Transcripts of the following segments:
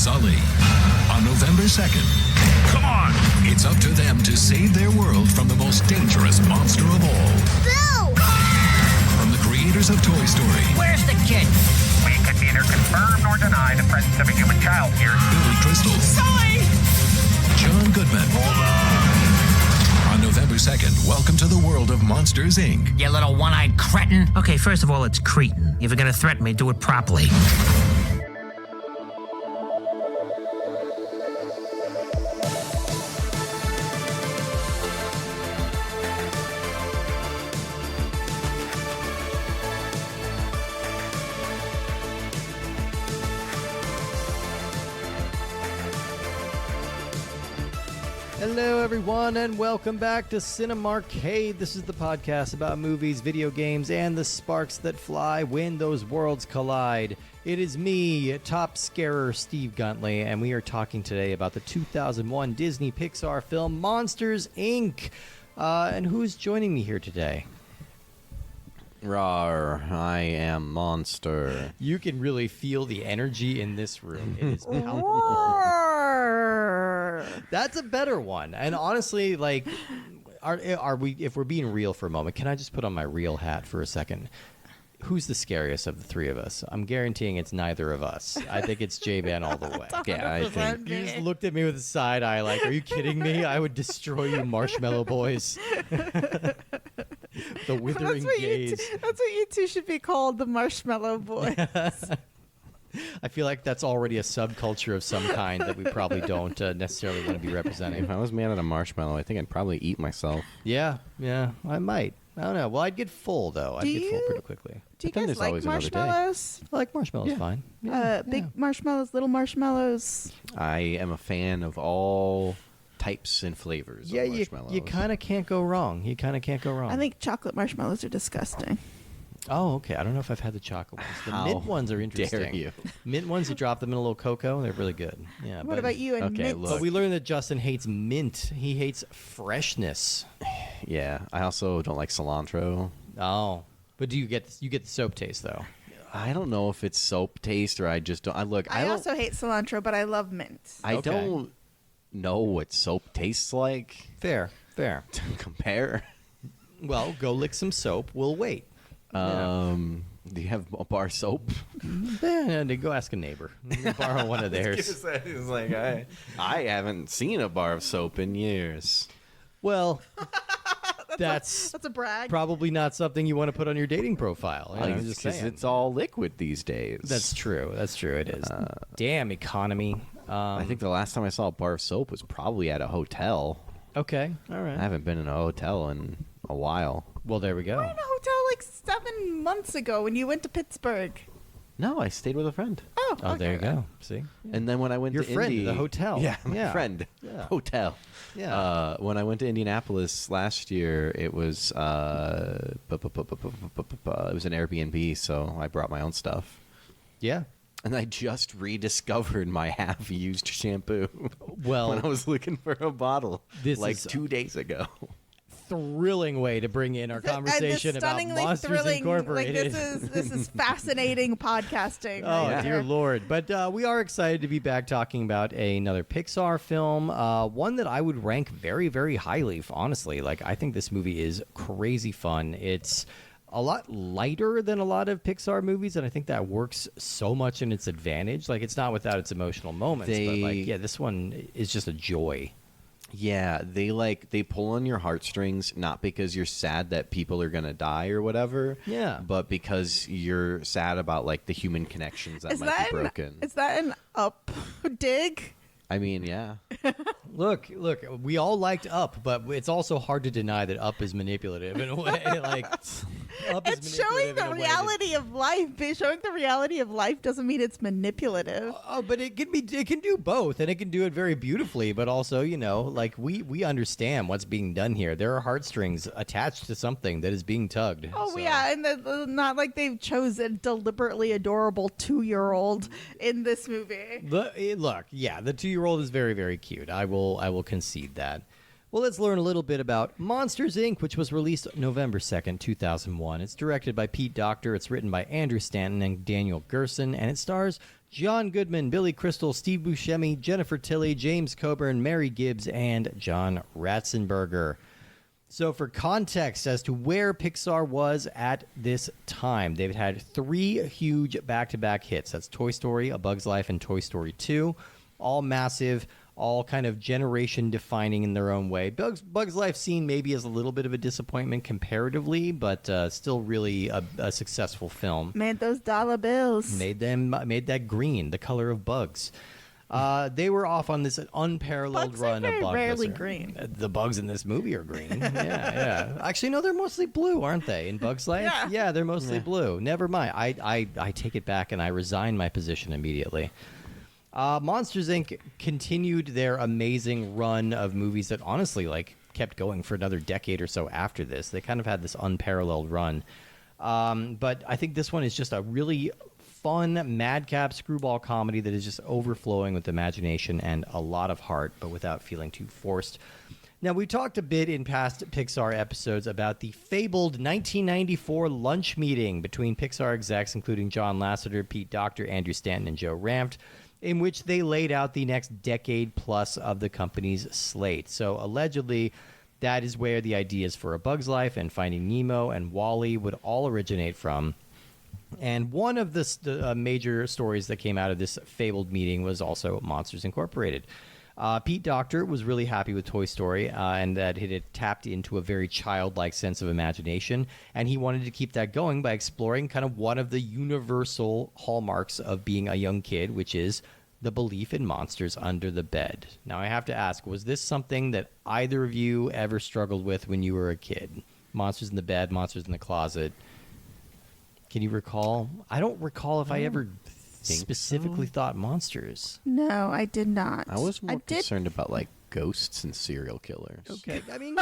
Sully. On November 2nd, come on! It's up to them to save their world from the most dangerous monster of all. Bill! From the creators of Toy Story. Where's the kid? We can neither confirm nor deny the presence of a human child here. Billy Crystal. Sully! John Goodman. On November 2nd, welcome to the world of Monsters, Inc. You little one-eyed cretin. Okay, first of all, it's cretin. If you're gonna threaten me, do it properly. Hello, everyone, and welcome back to Cinemarcade. This is the podcast about movies, video games, and the sparks that fly when those worlds collide. It is me, top scarer Steve Guntley, and we are talking today about the 2001 Disney Pixar film Monsters, Inc. And who's joining me here today? Rawr, I am Monster. You can really feel the energy in this room. It is palpable. That's a better one. And honestly, like, are we? If we're being real for a moment, can I just put on my real hat for a second? Who's the scariest of the three of us? I'm guaranteeing it's neither of us. I think it's J-Man all the way. Yeah, I think. You just looked at me with a side eye like, are you kidding me? I would destroy you, Marshmallow Boys. The withering gaze. That's what you two should be called, the Marshmallow Boys. I feel like that's already a subculture of some kind that we probably don't necessarily want to be representing. If I was mad at a marshmallow, I think I'd probably eat myself. Yeah, I might. I don't know. Well, I'd get full, though. I'd get full pretty quickly. Do you But then guys there's like always another day. marshmallows? I like marshmallows fine. Big marshmallows, little marshmallows. I am a fan of all types and flavors Yeah, of marshmallows. you kind of can't go wrong. I think chocolate marshmallows are disgusting. Oh, okay. I don't know if I've had the chocolate ones. The How mint ones are interesting. dare you. Mint ones, you drop them in a little cocoa. They're really good. Yeah. What about you and Okay, mint? look. But we learned that Justin hates mint. He hates freshness. Yeah, I also don't like cilantro. Oh, but do you get the soap taste though? I don't know if it's soap taste or I just don't. I also hate cilantro, but I love mint. I Okay. don't know what soap tastes like Fair. to compare. Well, go lick some soap. We'll wait. Do you have a bar soap? Yeah, go ask a neighbor. Borrow one of theirs. It's like I haven't seen a bar of soap in years. Well, that's That's a brag. probably not something you want to put on your dating profile. You know, I'm just Because saying. it's all liquid these days. That's true. That's true. It is. Damn economy. I think the last time I saw a bar of soap was probably at a hotel. Okay. All right. I haven't been in a hotel in a while. Well, there we go. I was in a hotel like 7 months ago when you went to Pittsburgh. No, I stayed with a friend. Oh, Oh, okay. there you go. See? And then when I went Your to friend, Indy, the hotel. Yeah, my Yeah. friend. Yeah. Hotel. Yeah. When I went to Indianapolis last year, it was it was an Airbnb, so I brought my own stuff. Yeah. And I just rediscovered my half-used shampoo. Well, when I was looking for a bottle, this like is 2 days ago. thrilling way to bring in our conversation about stunningly Monsters thrilling, Incorporated. Like this is fascinating podcasting. Oh, right dear here. Lord. But we are excited to be back talking about another Pixar film, one that I would rank very, very highly, honestly. Like, I think this movie is crazy fun. It's a lot lighter than a lot of Pixar movies, and I think that works so much in its advantage. Like, it's not without its emotional moments, but, like, yeah, this one is just a joy. Yeah, they pull on your heartstrings, not because you're sad that people are gonna die or whatever. Yeah. But because you're sad about like the human connections that might be broken. Is that an up dig? I mean, yeah. Look, we all liked Up, but it's also hard to deny that Up is manipulative in a way. Like, Up is It's showing manipulative the in a way reality of life. But showing the reality of life doesn't mean it's manipulative. Oh, but it can do both, and it can do it very beautifully. But also, you know, like we understand what's being done here. There are heartstrings attached to something that is being tugged. Oh So- yeah, and not like they've chosen deliberately adorable 2-year-old in this movie. Look, yeah, the 2-year-old is very, very cute. I will concede that. Well, let's learn a little bit about Monsters, Inc., which was released November 2nd, 2001. It's directed by Pete Docter. It's written by Andrew Stanton and Daniel Gerson, and it stars John Goodman, Billy Crystal, Steve Buscemi, Jennifer Tilly, James Coburn, Mary Gibbs, and John Ratzenberger. So for context as to where Pixar was at this time, they've had 3 huge back-to-back hits. That's Toy Story, A Bug's Life, and Toy Story 2. All massive, all kind of generation-defining in their own way. Bug's Life seen maybe as a little bit of a disappointment comparatively, but still really a successful film. Made those dollar bills. Made that green, the color of bugs. They were off on this unparalleled Bugs run are of very bug. rarely green. The bugs in this movie are green. Yeah. Actually, no, they're mostly blue, aren't they? In Bug's Life, Yeah. they're mostly blue. Never mind. I take it back and I resign my position immediately. Monsters Inc. continued their amazing run of movies that honestly kept going for another decade or so after this. They kind of had this unparalleled run. But I think this one is just a really fun madcap screwball comedy that is just overflowing with imagination and a lot of heart, but without feeling too forced. Now, we talked a bit in past Pixar episodes about the fabled 1994 lunch meeting between Pixar execs, including John Lasseter, Pete Docter, Andrew Stanton, and Joe Ranft, in which they laid out the next decade plus of the company's slate. So allegedly, that is where the ideas for A Bug's Life and Finding Nemo and WALL-E would all originate from. And one of the major stories that came out of this fabled meeting was also Monsters Incorporated. Pete Docter was really happy with Toy Story and that it had tapped into a very childlike sense of imagination, and he wanted to keep that going by exploring kind of one of the universal hallmarks of being a young kid, which is the belief in monsters under the bed. Now, I have to ask, was this something that either of you ever struggled with when you were a kid? Monsters in the bed, monsters in the closet. Can you recall? I don't recall if I ever specifically thought monsters. No, I did not. I was more concerned about ghosts and serial killers. Okay, I mean,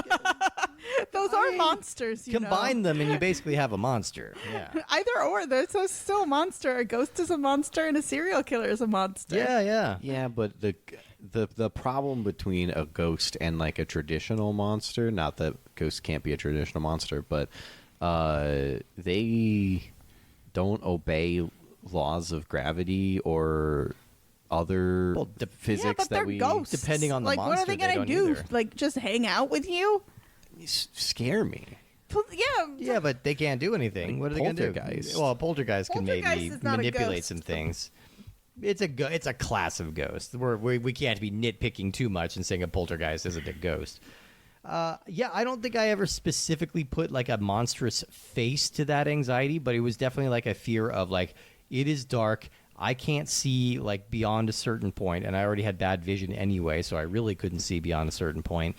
Those are monsters. combine them and you basically have a monster. Yeah. Either or. There's still a monster. A ghost is a monster, and a serial killer is a monster. Yeah. Yeah, but the problem between a ghost and a traditional monster, not that ghosts can't be a traditional monster, but they don't obey laws of gravity or other physics but that they're we ghosts. Depending on the what are monster, they they gonna don't do? either. Just hang out with you? scare me. Yeah, but they can't do anything. What are they going to do? Poltergeist. Well, a poltergeist can Poltergeist maybe is not a manipulate ghost. some things. It's a class of ghosts. We can't be nitpicking too much and saying a poltergeist isn't a ghost. Yeah, I don't think I ever specifically put a monstrous face to that anxiety, but it was definitely a fear of it is dark. I can't see beyond a certain point, and I already had bad vision anyway, so I really couldn't see beyond a certain point.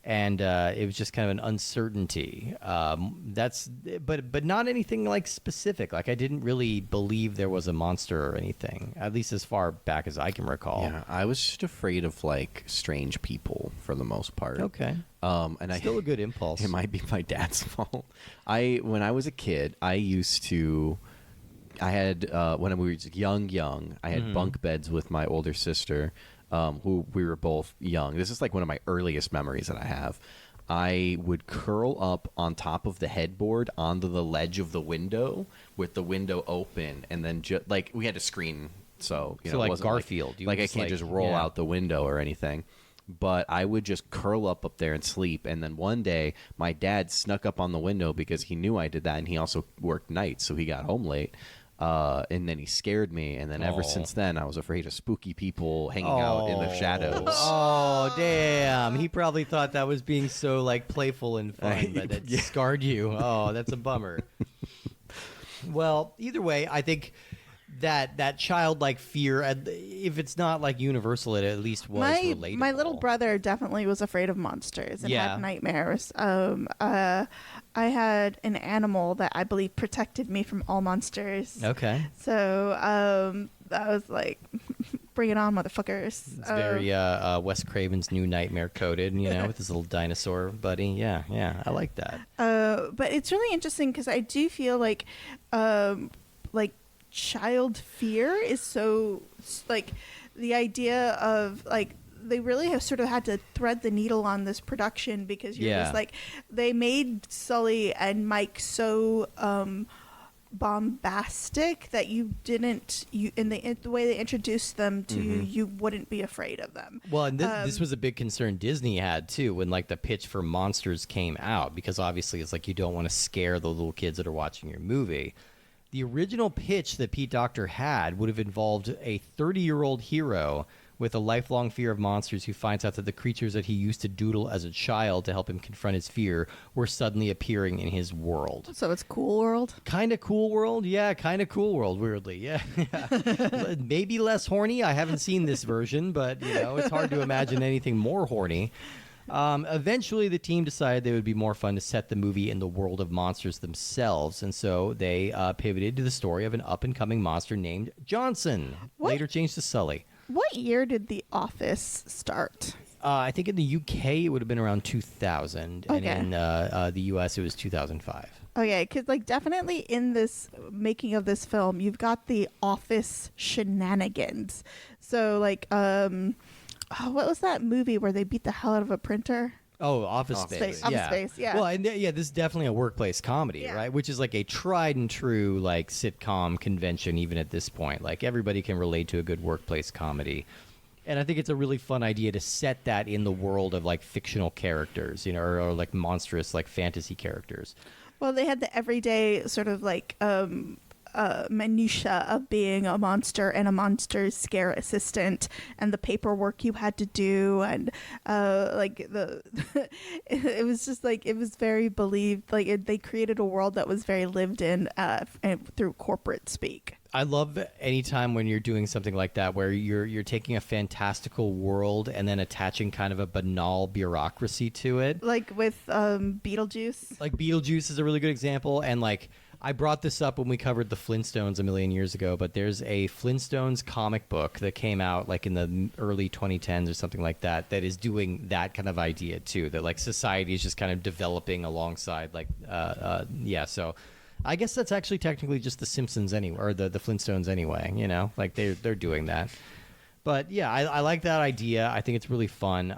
And it was just kind of an uncertainty. But not anything specific. I didn't really believe there was a monster or anything, at least as far back as I can recall. Yeah, I was just afraid of strange people for the most part. Okay. And Still a good impulse. It might be my dad's fault. When I was a kid, I had when we were young, I had bunk beds with my older sister. Who we were both young. This is one of my earliest memories that I have. I would curl up on top of the headboard onto the ledge of the window with the window open, and then we had a screen, so it wasn't Garfield. You I just, can't just roll yeah. out the window or anything. But I would just curl up there and sleep. And then one day, my dad snuck up on the window because he knew I did that, and he also worked nights, so he got home late. And then he scared me, and then ever since then, I was afraid of spooky people hanging out in the shadows. Oh, damn. He probably thought that was being so, playful and fun, but it scarred you. Oh, that's a bummer. Well, either way, I think that childlike fear, if it's not universal, it at least was relatable. My little brother definitely was afraid of monsters and had nightmares. I had an animal that I believe protected me from all monsters. Okay. So I was bring it on, motherfuckers. It's very Wes Craven's New Nightmare coded, with his little dinosaur buddy. Yeah, I like that. But it's really interesting because I do feel like child fear is so the idea of they really have sort of had to thread the needle on this production because you're just they made Sully and Mike so bombastic that in the way they introduced them to you, you wouldn't be afraid of them. Well, and this was a big concern Disney had too when like the pitch for Monsters came out, because obviously it's like you don't want to scare the little kids that are watching your movie. The original pitch that Pete Docter had would have involved a 30-year-old hero with a lifelong fear of monsters who finds out that the creatures that he used to doodle as a child to help him confront his fear were suddenly appearing in his world. So it's Cool World? Kind of Cool World? Yeah, kind of Cool World, weirdly. Yeah. Maybe less horny. I haven't seen this version, but, it's hard to imagine anything more horny. Eventually, the team decided that it would be more fun to set the movie in the world of monsters themselves, and so they pivoted to the story of an up-and-coming monster named Johnson, later changed to Sully. What year did The Office start? I think in the UK it would have been around 2000, and in the US it was 2005. Okay, because definitely in this making of this film, you've got the Office shenanigans. So what was that movie where they beat the hell out of a printer? Oh, Office Space. Office Space, yeah. Well, and this is definitely a workplace comedy, right? Which is like a tried and true sitcom convention even at this point. Like everybody can relate to a good workplace comedy. And I think it's a really fun idea to set that in the world of fictional characters, or monstrous fantasy characters. Well, they had the everyday sort of minutia of being a monster and a monster's scare assistant and the paperwork you had to do, and it was just it was very believed. They created a world that was very lived in through corporate speak. I love any time when you're doing something like that where you're taking a fantastical world and then attaching kind of a banal bureaucracy to it. Like with Beetlejuice. Like Beetlejuice is a really good example, and I brought this up when we covered the Flintstones a million years ago, but there's a Flintstones comic book that came out in the early 2010s or something like that is doing that kind of idea too, that society is just kind of developing alongside so I guess that's actually technically just the Simpsons anyway, or the Flintstones anyway, they're doing that. But yeah, I like that idea. I think it's really fun.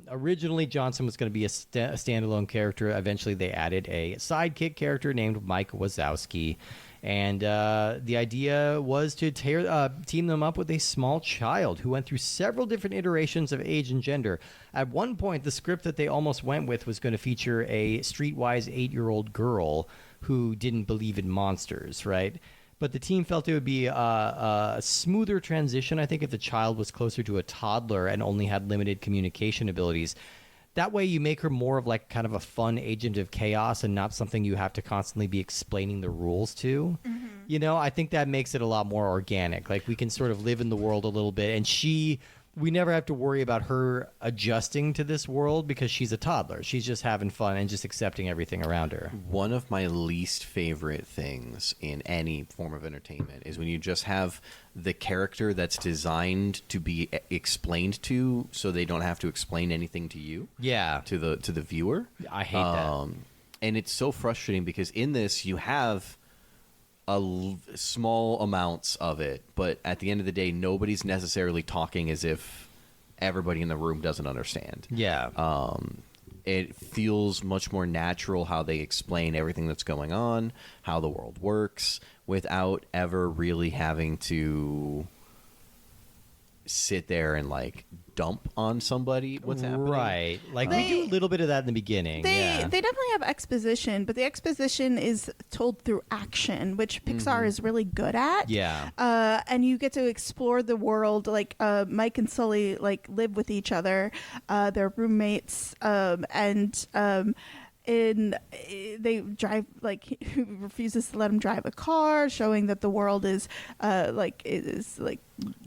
Originally, Johnson was going to be a standalone character. Eventually, they added a sidekick character named Mike Wazowski. And the idea was to team them up with a small child who went through several different iterations of age and gender. At one point, the script that they almost went with was going to feature a streetwise 8-year-old girl who didn't believe in monsters, right? But the team felt it would be a smoother transition, I think, if the child was closer to a toddler and only had limited communication abilities. That way you make her more of kind of a fun agent of chaos and not something you have to constantly be explaining the rules to. Mm-hmm. I think that makes it a lot more organic. We can sort of live in the world a little bit, and we never have to worry about her adjusting to this world because she's a toddler. She's just having fun and just accepting everything around her. One of my least favorite things in any form of entertainment is when you just have the character that's designed to be explained to, so they don't have to explain anything to you. Yeah. To the viewer. I hate that. And it's so frustrating because in this you have small amounts of it, but at the end of the day, nobody's necessarily talking as if everybody in the room doesn't understand. Yeah. It feels much more natural how they explain everything that's going on, how the world works, without ever really having to sit there and dump on somebody what's happening. Right. They do a little bit of that in the beginning. They definitely have exposition, but the exposition is told through action, which Pixar is really good at. Yeah. And you get to explore the world. Mike and Sully live with each other. They're roommates. They drive he refuses to let him drive a car, showing that the world is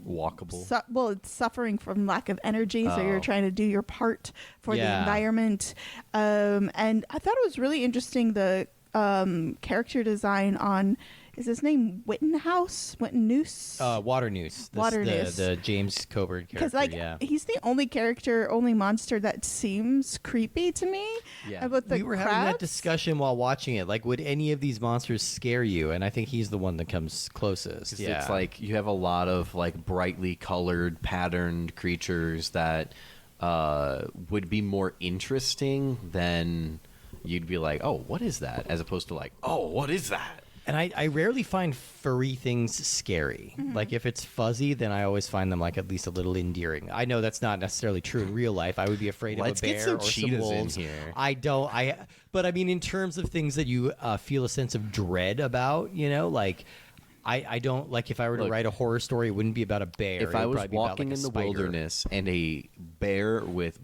walkable. It's suffering from lack of energy, so you're trying to do your part for the environment. And I thought it was really interesting the character design on. Is his name Wittenhouse? Wittennoose? Waternoose. Waternoose. The James Coburn character, Because, he's the only monster that seems creepy to me. Yeah. We were having that discussion while watching it. Would any of these monsters scare you? And I think he's the one that comes closest. Yeah. It's you have a lot of, brightly colored, patterned creatures that would be more interesting than you'd be oh, what is that? As opposed to oh, what is that? And I rarely find furry things scary. Like if it's fuzzy, then I always find them like at least a little endearing. I know that's not necessarily true in real life. I would be afraid Let's of a get bear some or some cheetahs in wolves. here. I don't. But I mean, in terms of things that you feel a sense of dread about, like. I don't like if I were to Look, write a horror story, it wouldn't be about a bear. If It I would was probably be about, walking like, a in the spider. wilderness and a bear with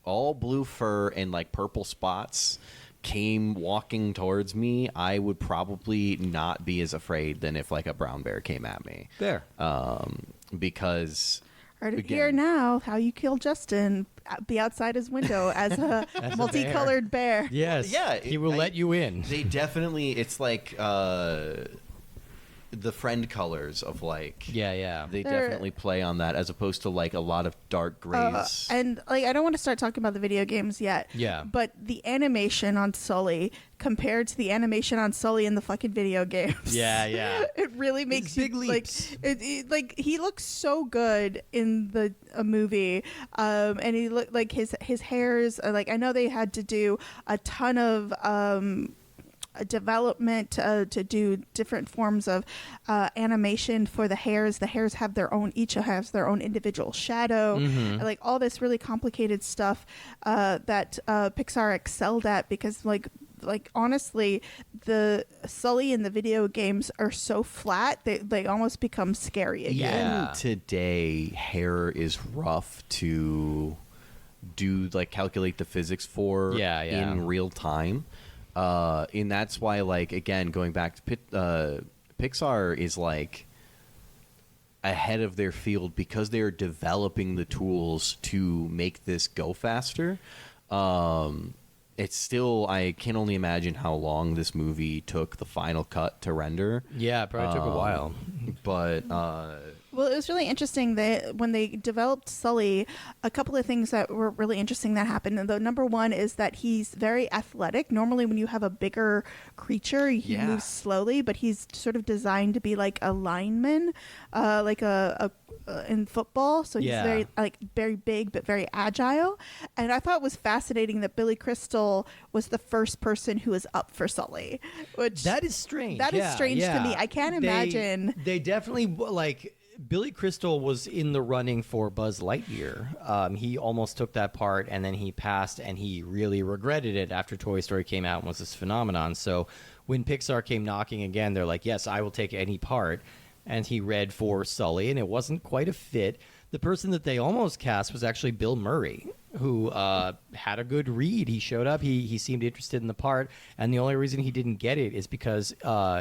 all blue fur and like purple spots came walking towards me, I would probably not be as afraid than if like a brown bear came at me. Fair. Because Heard it again- here now. How you killed Justin? Be outside his window as a multicolored bear. Yes. Yeah, He will let you in. they definitely, it's like the friend colors of like, Yeah. they They're- definitely play on that as opposed to like a lot of dark grays. And like, I don't want to start talking about the video games yet. Yeah. But the animation on Sully compared to the animation on Sully in the fucking video games. Yeah. It really makes It's you big leaps. like he looks so good in the movie, and he looked like his hairs. Like I know they had to do a ton of development to do different forms of animation for the hairs. The hairs have each has their own individual shadow, and, like all this really complicated stuff that Pixar excelled at because like honestly, the Sully in the video games are so flat they almost become scary again. Even today, hair is rough to do, like calculate the physics for Yeah. in real time. And that's why, like, again, going back to Pixar is like ahead of their field because they're developing the tools to make this go faster. It's still, I can only imagine how long this movie took the final cut to render. Yeah, it probably took a while. But Well, it was really interesting that when they developed Sully, a couple of things that were really interesting that happened. And the number one is that he's very athletic. Normally, when you have a bigger creature, he Yeah. moves slowly, but he's sort of designed to be like a lineman, like a in football. So he's Yeah. very big but very agile. And I thought it was fascinating that Billy Crystal was the first person who was up for Sully, which That is strange. That is Yeah, strange to yeah. me. I can't imagine. They definitely like Billy Crystal was in the running for Buzz Lightyear. He almost took that part, and then he passed, and he really regretted it after Toy Story came out and was this phenomenon. So when Pixar came knocking again, they're like, "Yes, I will take any part." And he read for Sully, and it wasn't quite a fit. The person that they almost cast was actually Bill Murray, who had a good read. He showed up. He seemed interested in the part, and the only reason he didn't get it is because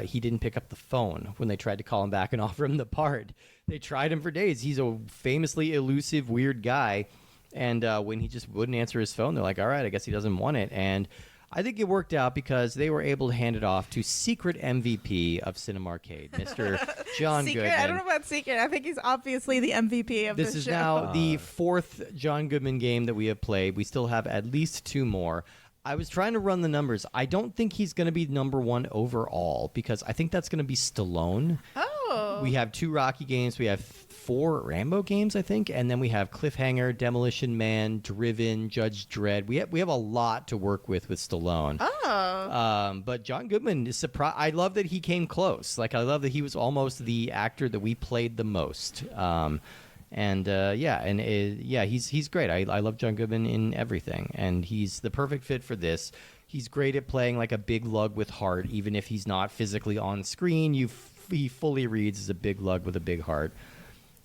he didn't pick up the phone when they tried to call him back and offer him the part. They tried him for days. He's a famously elusive, weird guy, and when he just wouldn't answer his phone, they're like, "All right, I guess he doesn't want it." And I think it worked out because they were able to hand it off to secret MVP of Cinema Arcade, Mr. John Secret. Goodman. I don't know about secret. I think he's obviously the MVP of This the is show. now the fourth John Goodman game that we have played. We still have at least two more. I was trying to run the numbers. I don't think he's going to be number one overall because I think that's going to be Stallone. Oh. We have two Rocky games. We have four Rambo games, I think, and then we have Cliffhanger, Demolition Man, Driven, Judge Dredd. We have a lot to work with Stallone. Oh. But John Goodman is surprised. I love that he came close. Like I love that he was almost the actor that we played the most. He's great. I love John Goodman in everything, and he's the perfect fit for this. He's great at playing like a big lug with heart, even if he's not physically on screen. He fully reads as a big lug with a big heart.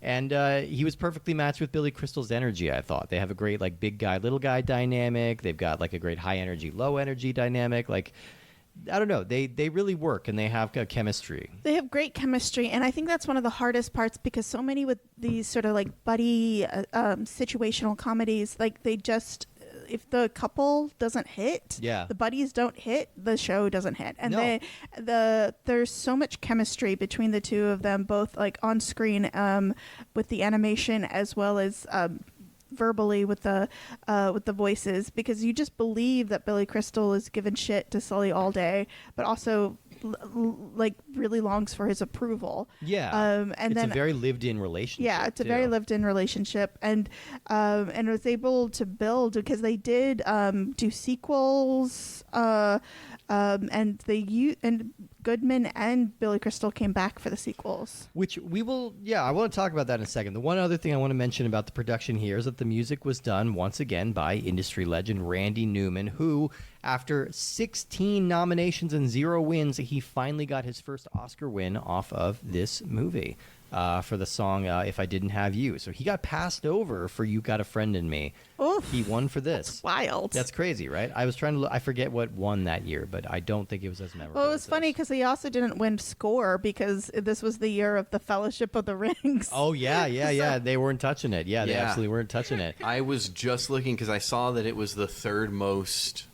And he was perfectly matched with Billy Crystal's energy, I thought. They have a great like big guy, little guy dynamic. They've got like a great high energy, low energy dynamic. Like, I don't know. They really work, and they have chemistry. They have great chemistry, and I think that's one of the hardest parts because so many with these sort of like buddy situational comedies, like they just if the couple doesn't hit, Yeah. the buddies don't hit, the show doesn't hit, and No. there's so much chemistry between the two of them, both like on screen with the animation as well as verbally with the voices, because you just believe that Billy Crystal is giving shit to Sully all day, but also like really longs for his approval. Yeah. And it's then a very lived-in relationship. yeah, it's a too. very lived-in relationship, and was able to build because they did do sequels And and Goodman and Billy Crystal came back for the sequels. Which we will, I want to talk about that in a second. The one other thing I want to mention about the production here is that the music was done once again by industry legend Randy Newman, who, after 16 nominations and 0 wins, he finally got his first Oscar win off of this movie for the song If I Didn't Have You. So he got passed over for You Got a Friend in Me. Oof, he won for this. That's wild. That's crazy, right? I was trying to look, I forget what won that year, but I don't think it was as memorable. Well, it was funny because he also didn't win score because this was the year of the Fellowship of the Rings. Oh, yeah. They weren't touching it. Yeah, they absolutely weren't touching it. I was just looking because I saw that it was the third highest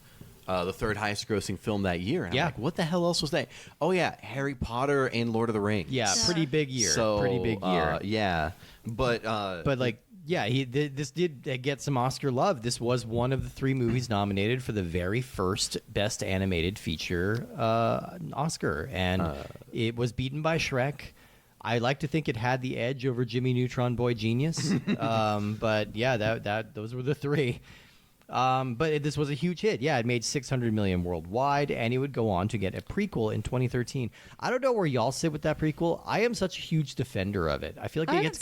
grossing film that year. And I'm like, what the hell else was that? Oh, yeah, Harry Potter and Lord of the Rings. Yeah, pretty big year. Pretty big year. Yeah. But like, this did get some Oscar love. This was one of the 3 movies nominated for the very first Best Animated Feature Oscar, and it was beaten by Shrek. I like to think it had the edge over Jimmy Neutron Boy Genius, but yeah, those were the 3. But this was a huge hit. Yeah, it made $600 million worldwide, and it would go on to get a prequel in 2013. I don't know where y'all sit with that prequel. I am such a huge defender of it. I feel like it gets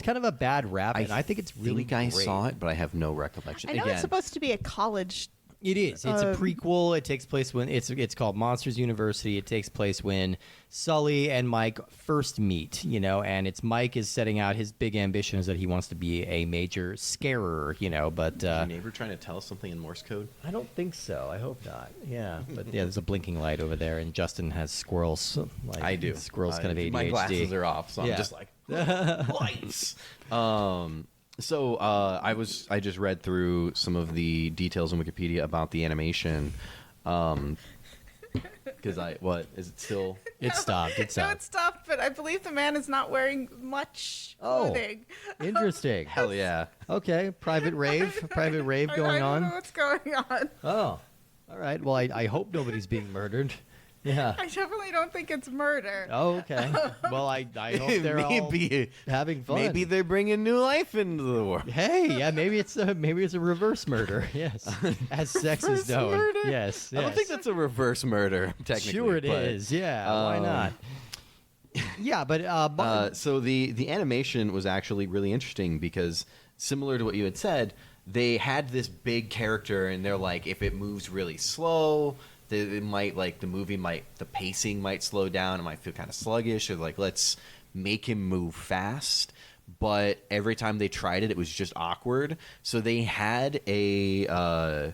kind of a bad rap, and I think it's really great. I great. saw it, but I have no recollection. I know it's supposed to be a college. It is. It's a prequel. It takes place when it's called Monsters University. It takes place when Sully and Mike first meet, and it's Mike is setting out his big ambition is that he wants to be a major scarer, but is your neighbor trying to tell us something in Morse code? I don't think so. I hope not. Yeah, but there's a blinking light over there, and Justin has squirrels. I do. Squirrels kind of ADHD. My glasses are off, so I'm just like lights. So I just read through some of the details on Wikipedia about the animation. Because is it still? It stopped. No, it stopped. But I believe the man is not wearing much clothing. Interesting. Hell yeah. Okay, private rave going on. I don't know what's going on. Oh, all right. Well, I hope nobody's being murdered. Yeah. I definitely don't think it's murder. Oh, okay. Well, I hope they're all having fun. Maybe they're bringing new life into the world. Hey, yeah, maybe it's a reverse murder. Yes, as sex is known. Murder? Yes. I don't think that's a reverse murder. Technically, sure it is. Yeah, why not? Yeah, but so the animation was actually really interesting because similar to what you had said, they had this big character, and they're like, if it moves really slow. The pacing might slow down. It might feel kind of sluggish, or like let's make him move fast. But every time they tried it, it was just awkward. So they had a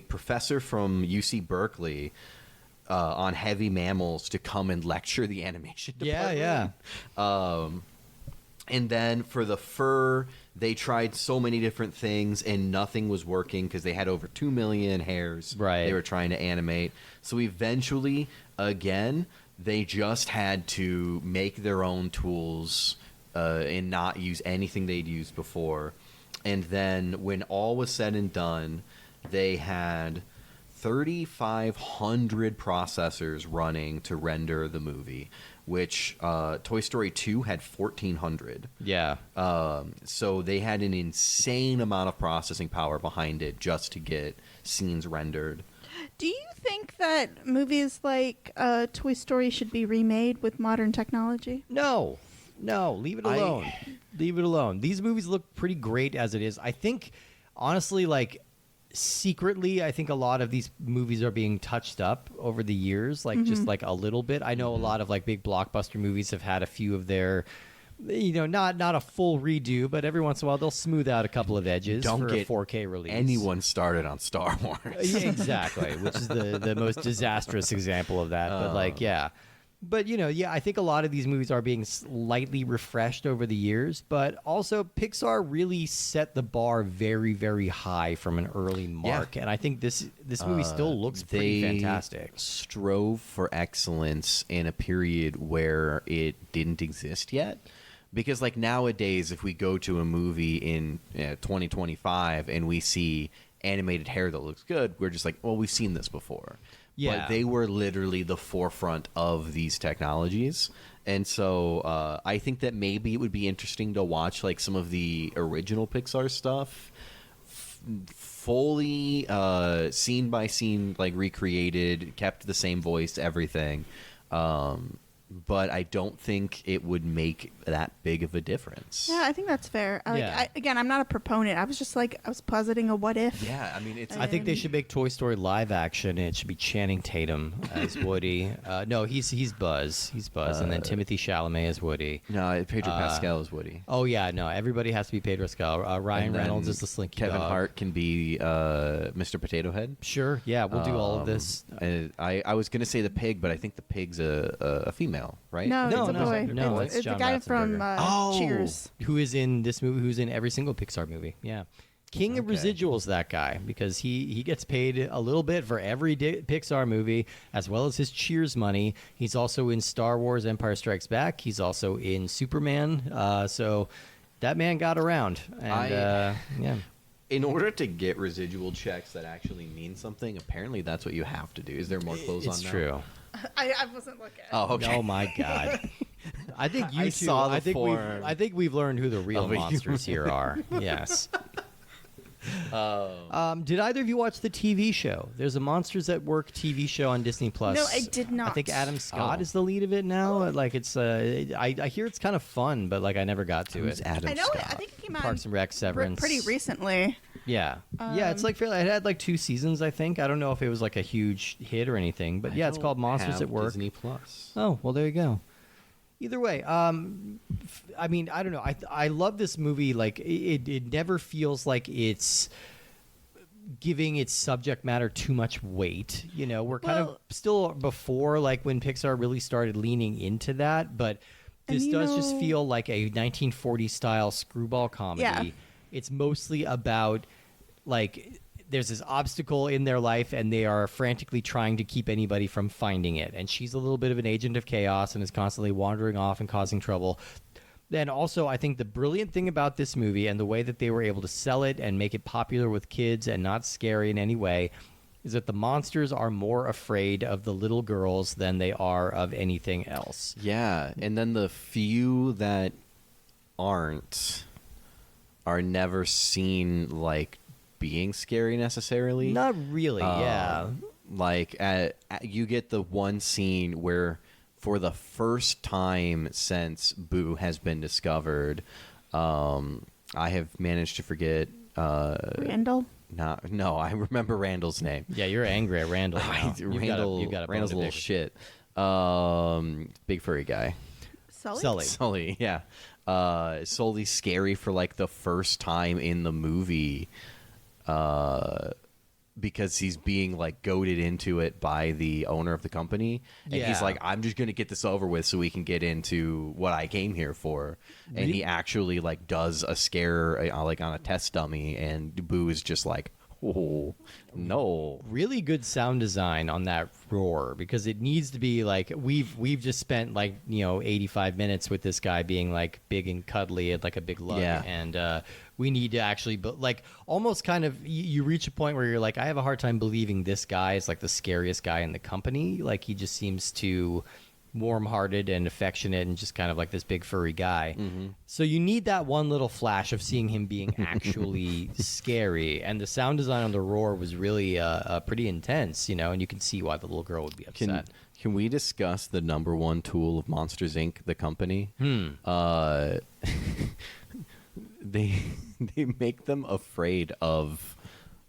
professor from UC Berkeley on heavy mammals to come and lecture the animation department. Yeah. And then for the fur, they tried so many different things, and nothing was working because they had over 2 million hairs they were trying to animate. So eventually, again, they just had to make their own tools and not use anything they'd used before. And then when all was said and done, they had 3,500 processors running to render the movie, which Toy Story 2 had 1,400. Yeah. So they had an insane amount of processing power behind it just to get scenes rendered. Do you think that movies like Toy Story should be remade with modern technology? No, leave it alone. Leave it alone. These movies look pretty great as it is. I think, honestly, secretly, I think a lot of these movies are being touched up over the years, just a little bit. I know a lot of big blockbuster movies have had a few of their, not a full redo, but every once in a while they'll smooth out a couple of edges for a 4K release. Anyone started on Star Wars. Yeah, exactly, which is the most disastrous example of that. But yeah. But, I think a lot of these movies are being slightly refreshed over the years, but also Pixar really set the bar very, very high from an early mark. Yeah. And I think this movie still looks pretty fantastic. Strove for excellence in a period where it didn't exist yet. Because nowadays, if we go to a movie in 2025 and we see animated hair that looks good, we're just like, well, we've seen this before. Yeah. But they were literally the forefront of these technologies. And so I think that maybe it would be interesting to watch some of the original Pixar stuff fully scene by scene, like recreated, kept the same voice, everything. But I don't think it would make that big of a difference. Yeah, I think that's fair. Yeah. Again, I'm not a proponent. I was just like, I was positing a what if. Yeah, I mean, it's. I think they should make Toy Story live action, and it should be Channing Tatum as Woody. No, he's Buzz. He's Buzz, and then Timothy Chalamet as Woody. No, Pedro Pascal is Woody. Oh yeah, no, everybody has to be Pedro Pascal. Ryan And then Reynolds is the Slinky Kevin Dog. Hart can be Mr. Potato Head. Sure, yeah, we'll do all of this. I was gonna say the pig, but I think the pig's a female, right? No, No, it's a no, boy. no, it's it's the John guy from Ratzenberger. Cheers. Who is in this movie? Who's in every single Pixar movie? Yeah. King of Okay. Residuals, that guy, because he gets paid a little bit for every Pixar movie, as well as his Cheers money. He's also in Star Wars: Empire Strikes Back. He's also in Superman. So that man got around, and yeah. In order to get residual checks that actually mean something, apparently that's what you have to do. Is there more clothes on It's now? true. I wasn't looking. Oh, okay. Oh my God! I think you I two. saw the I think form I think we've learned who the real of a monsters here are. Yes. Did either of you watch the TV show? There's a Monsters at Work TV show on Disney Plus. No, I did not. I think Adam Scott Oh. is the lead of it now. Like it's, I hear it's kind of fun, but like I never got to Who's it. Adam I know. Scott? I think it came out Parks and Rec, Severance. pretty recently. Yeah, yeah. It's like fairly. It had like 2 seasons, I think. I don't know if it was like a huge hit or anything, but yeah, it's called Monsters at Work. Disney Plus. Oh, well, there you go. Either way, I mean, I don't know. I love this movie. Like, it never feels like it's giving its subject matter too much weight. You know, we're kind of Well- still before, like, when Pixar really started leaning into that, but And this you does just know- feel like a 1940s-style screwball comedy. Yeah. It's mostly about, like, there's this obstacle in their life and they are frantically trying to keep anybody from finding it. And she's a little bit of an agent of chaos and is constantly wandering off and causing trouble. Then also, I think the brilliant thing about this movie and the way that they were able to sell it and make it popular with kids and not scary in any way is that the monsters are more afraid of the little girls than they are of anything else. Yeah, and then the few that aren't are never seen like being scary necessarily. Not really, yeah. Like you get the one scene where for the first time since Boo has been discovered, I have managed to forget Randall. no, I remember Randall's name. Yeah, you're angry at Randall now. Randall's a little shit. Big furry guy. Sully. Sully, yeah. Sully's scary for like the first time in the movie, because he's being like goaded into it by the owner of the company, and he's Yeah. like, "I'm just gonna get this over with so we can get into what I came here for." And he actually like does a scare like on a test dummy, and Boo is just like, "Oh no!" Really good sound design on that roar, because it needs to be like we've just spent like 85 minutes with this guy being like big and cuddly and like a big lug, Yeah. and we need to actually like almost kind of you reach a point where you're like, I have a hard time believing this guy is like the scariest guy in the company. Like he just seems too warm-hearted and affectionate and just kind of like this big furry guy. So you need that one little flash of seeing him being actually scary, and the sound design on the roar was really pretty intense, and you can see why the little girl would be upset. Can we discuss the number one tool of Monsters Inc., the company? They make them afraid of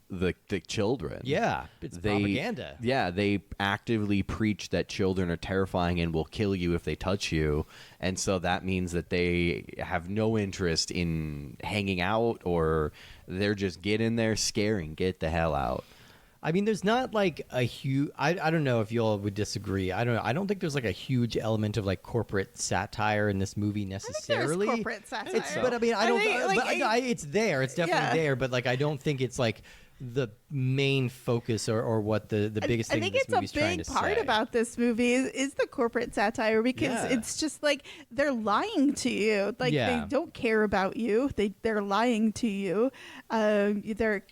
the children. Yeah, it's propaganda. Yeah, they actively preach that children are terrifying and will kill you if they touch you, and so that means that they have no interest in hanging out, or they're just get in there, scaring, get the hell out. I mean, there's not like a huge. I don't know if y'all would disagree. I don't know. I don't think there's like a huge element of like corporate satire in this movie necessarily. corporate satire. But I mean, I don't. think, it's there. It's definitely Yeah. there. But like, I don't think it's like the main focus or what the biggest thing I think this it's a movie's trying big to part say. about this movie is the corporate satire, because Yeah. it's just like they're lying to you. Like Yeah. they don't care about you. They're lying to you. They're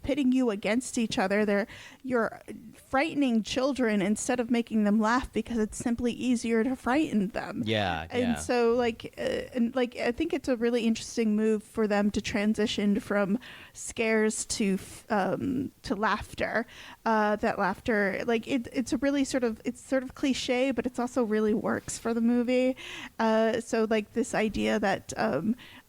pitting you against each other. You're frightening children instead of making them laugh, because it's simply easier to frighten them. Yeah, And yeah. so I think it's a really interesting move for them to transition from scares to laughter. That laughter, like it's a really sort of cliche, but it's also really works for the movie. So like this idea that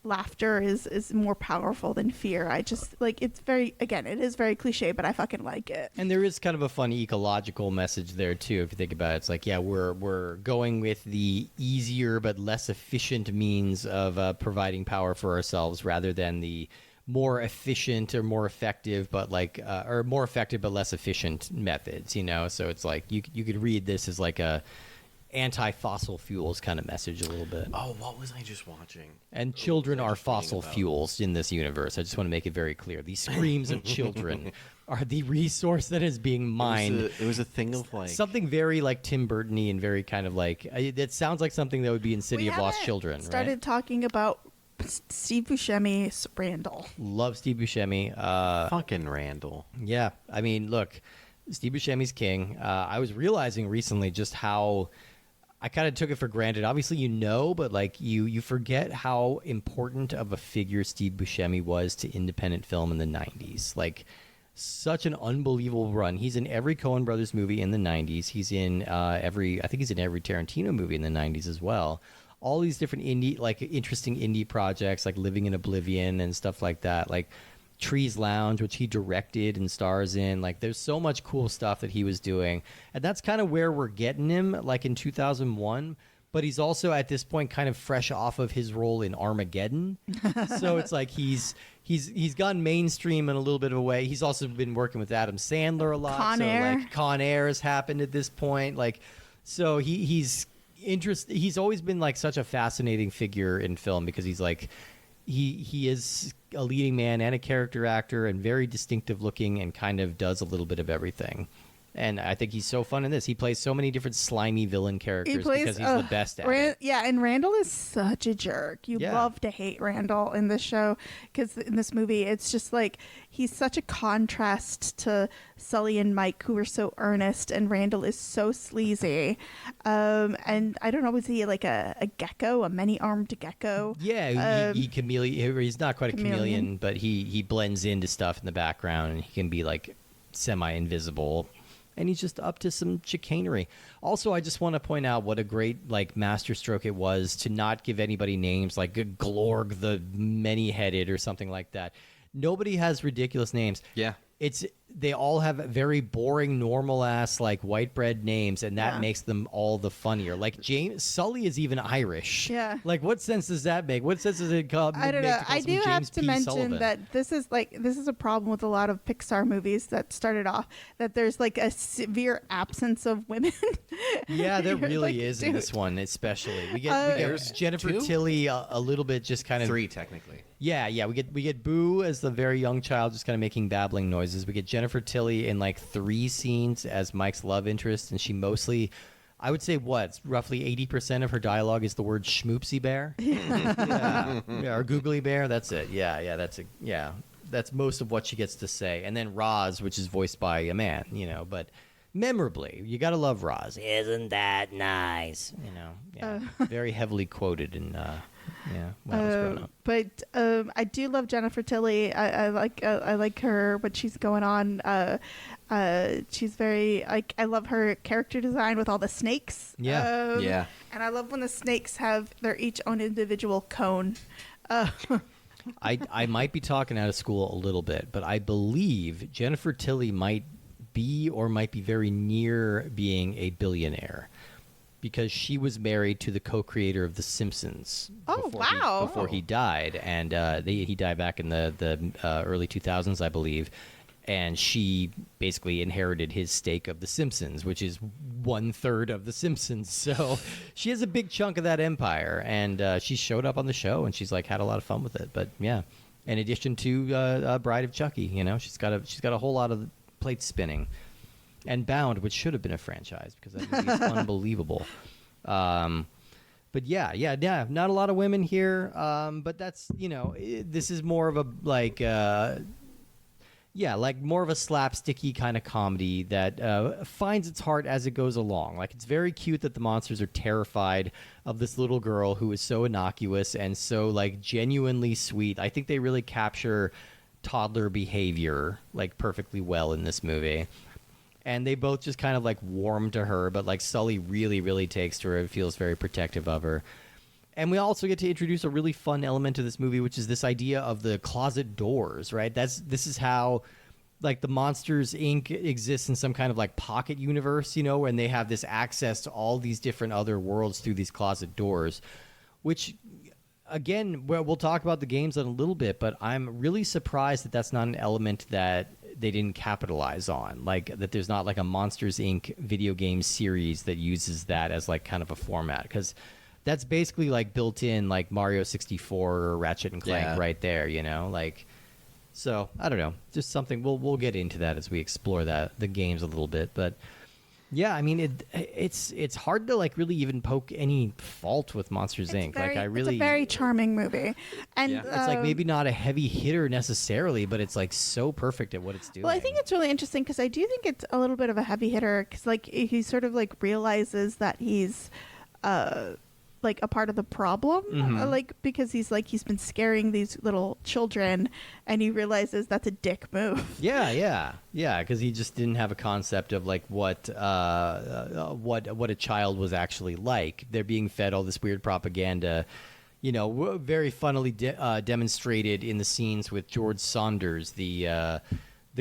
laughter is more powerful than fear. I just like, it's very, again, it is very cliche, but I fucking like it. And there is kind of a fun ecological message there too, if you think about it. It's like, yeah, we're going with the easier but less efficient means of providing power for ourselves, rather than the more efficient or more effective but or more effective but less efficient methods. So it's like you could read this as like a anti-fossil fuels kind of message a little bit. Oh, what was I just watching? And children What are was I just reading fossil about? fuels in this universe. I just want to make it very clear. The screams of children are the resource that is being mined. It was a thing of like Something very like Tim Burton-y and very kind of like it sounds like something that would be in City We of Lost haven't Children. started Right? talking about Steve Buscemi's Randall. Love Steve Buscemi. fucking Randall. Yeah, I mean, look, Steve Buscemi's king. I was realizing recently just how I kind of took it for granted. Obviously, but like you forget how important of a figure Steve Buscemi was to independent film in the 90s. Like, such an unbelievable run. He's in every Coen Brothers movie in the 90s. He's in I think he's in every Tarantino movie in the 90s as well. All these different interesting indie projects, like Living in Oblivion and stuff like that. Like Trees Lounge, which he directed and stars in. Like, there's so much cool stuff that he was doing. And that's kind of where we're getting him, like in 2001. But he's also, at this point, kind of fresh off of his role in Armageddon. So it's like he's gone mainstream in a little bit of a way. He's also been working with Adam Sandler a lot. Con so Air. like Con Air has happened at this point. Like, so he's always been like such a fascinating figure in film, because he's like he is a leading man and a character actor and very distinctive looking, and kind of does a little bit of everything. And I think he's so fun in this. He plays so many different slimy villain characters because he's the best at it. Yeah, and Randall is such a jerk. You Yeah. love to hate Randall in this show, because in this movie, it's just like he's such a contrast to Sully and Mike, who are so earnest, and Randall is so sleazy. And I don't know, was he like a gecko, a many-armed gecko? Yeah, he's not quite a chameleon, chameleon. but he blends into stuff in the background, and he can be like semi-invisible. And he's just up to some chicanery. Also, I just want to point out what a great like masterstroke it was to not give anybody names like Glorg the Many-Headed or something like that. Nobody has ridiculous names. Yeah. They all have very boring, normal ass like white bread names, and that Yeah. makes them all the funnier. Like Sully is even Irish. Yeah. Like, what sense does that make? What sense does it call? I don't know. I do have to mention Sullivan? that this is a problem with a lot of Pixar movies that started off that there's like a severe absence of women. Yeah, there You're really like, is in dude. this one, especially. We get There's Jennifer two? Tilly a little bit just kind of 3 technically. Yeah. We get Boo as the very young child, just kind of making babbling noises. We get Jennifer Tilly in like 3 scenes as Mike's love interest, and she mostly, I would say, roughly 80% of her dialogue is the word schmoopsy bear. Yeah, or googly bear. That's it. Yeah. That's most of what she gets to say. And then Roz, which is voiced by a man, but memorably, you gotta love Roz. Isn't that nice? Very heavily quoted in when I was growing up. But I do love Jennifer Tilly. I like her, what she's going on. She's very I love her character design with all the snakes. Yeah. Yeah. And I love when the snakes have their each own individual cone. I might be talking out of school a little bit, but I believe Jennifer Tilly might be very near being a billionaire, because she was married to the co-creator of The Simpsons. Oh, wow. Before he died, and he died back in the early 2000s, I believe. And she basically inherited his stake of The Simpsons, which is 1/3 of The Simpsons. So she has a big chunk of that empire, and she showed up on the show, and she's like had a lot of fun with it. But yeah, in addition to Bride of Chucky. You know, she's got a whole lot of plates spinning. And Bound, which should have been a franchise because that movie is unbelievable. But yeah, not a lot of women here. But that's, this is more of a like more of a slapsticky kind of comedy that finds its heart as it goes along. Like, it's very cute that the monsters are terrified of this little girl who is so innocuous and so like genuinely sweet. I think they really capture toddler behavior like perfectly well in this movie. And they both just kind of like warm to her, but like Sully really, really takes to her and feels very protective of her. And we also get to introduce a really fun element to this movie, which is this idea of the closet doors, right? This is how like the Monsters Inc. exists in some kind of like pocket universe, and they have this access to all these different other worlds through these closet doors, which again, we'll talk about the games in a little bit, but I'm really surprised that that's not an element that they didn't capitalize on, like that there's not like a Monsters Inc. video game series that uses that as like kind of a format, because that's basically like built in like Mario 64 or Ratchet and Clank right there, like. So I don't know, just something we'll get into that as we explore the games a little bit, but yeah, I mean it's hard to like really even poke any fault with Monsters Inc. It's a very charming movie, and it's like maybe not a heavy hitter necessarily, but it's like so perfect at what it's doing. Well, I think it's really interesting because I do think it's a little bit of a heavy hitter because like he sort of like realizes that he's like a part of the problem, like because he's been scaring these little children, and he realizes that's a dick move. Yeah, because he just didn't have a concept of like what a child was actually like. They're being fed all this weird propaganda, very funnily demonstrated in the scenes with George Saunders, the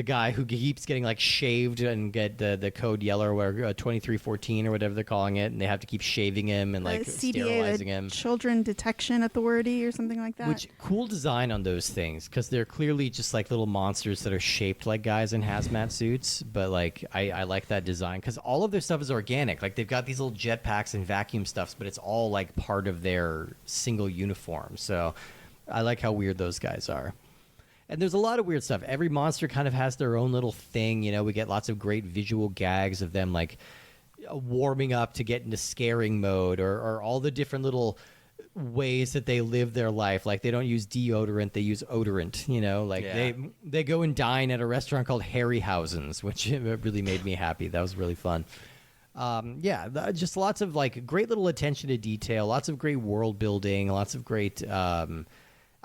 guy who keeps getting like shaved and get the code yellow or 2314 or whatever they're calling it, and they have to keep shaving him and like CDA, sterilizing him. Children Detection Authority or something like that. Which cool design on those things, because they're clearly just like little monsters that are shaped like guys in hazmat suits. But like I like that design because all of their stuff is organic. Like they've got these little jetpacks and vacuum stuffs, but it's all like part of their single uniform. So I like how weird those guys are. And there's a lot of weird stuff. Every monster kind of has their own little thing. We get lots of great visual gags of them like warming up to get into scaring mode, or all the different little ways that they live their life. Like they don't use deodorant, they use odorant, they go and dine at a restaurant called Harryhausen's, which really made me happy. That was really fun. Just lots of like great little attention to detail, lots of great world building, lots of great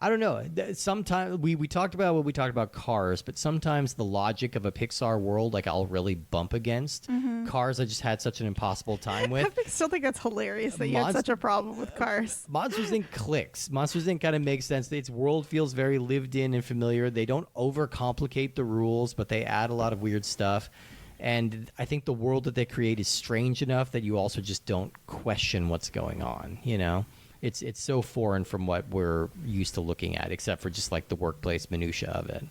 I don't know. Sometimes we talked about when we talked about Cars, but sometimes the logic of a Pixar world, like I'll really bump against. Cars, I just had such an impossible time with. I still think that's hilarious that you had such a problem with Cars. Monsters Inc. clicks. Monsters Inc. kind of makes sense. Its world feels very lived in and familiar. They don't overcomplicate the rules, but they add a lot of weird stuff. And I think the world that they create is strange enough that you also just don't question what's going on, It's so foreign from what we're used to looking at, except for just like the workplace minutia of it.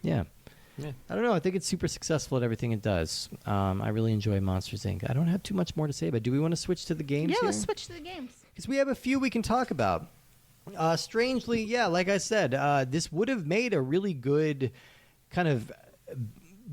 Yeah. I don't know. I think it's super successful at everything it does. I really enjoy Monsters Inc. I don't have too much more to say, but do we want to switch to the games? Yeah, let's switch to the games. Because we have a few we can talk about. Strangely, like I said, this would have made a really good kind of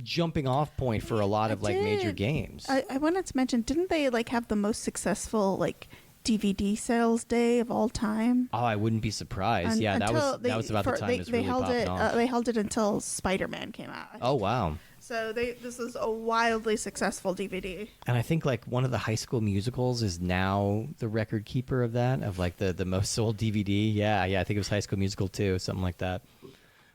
jumping off point for a lot of like major games. I wanted to mention, didn't they like have the most successful like DVD sales day of all time? Oh, I wouldn't be surprised. That was about the time it was really popping off. They held it until Spider-Man came out. Oh, wow. So this is a wildly successful DVD. And I think like one of the High School Musicals is now the record keeper of that, of like the most sold DVD. Yeah, I think it was High School Musical 2, something like that.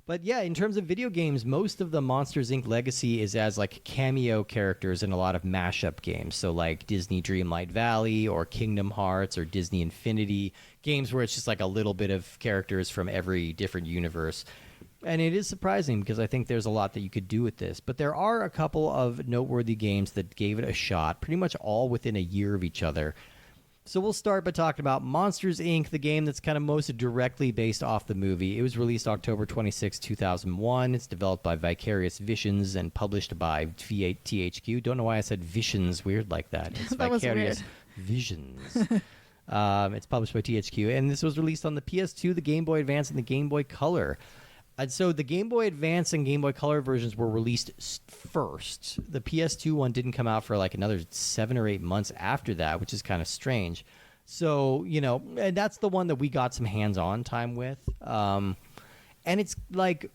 But yeah, in terms of video games, most of the Monsters Inc. legacy is as like cameo characters in a lot of mashup games. So like Disney Dreamlight Valley or Kingdom Hearts or Disney Infinity, games where it's just like a little bit of characters from every different universe. And it is surprising because I think there's a lot that you could do with this. But there are a couple of noteworthy games that gave it a shot, pretty much all within a year of each other. So we'll start by talking about Monsters, Inc., the game that's kind of most directly based off the movie. It was released October 26, 2001. It's developed by Vicarious Visions and published by THQ. Don't know why I said Visions weird like that. It's that Vicarious Visions. It's published by THQ. And this was released on the PS2, the Game Boy Advance, and the Game Boy Color. And so the Game Boy Advance and Game Boy Color versions were released first. The PS2 one didn't come out for like another 7 or 8 months after that, which is kind of strange. So, and that's the one that we got some hands-on time with. And it's like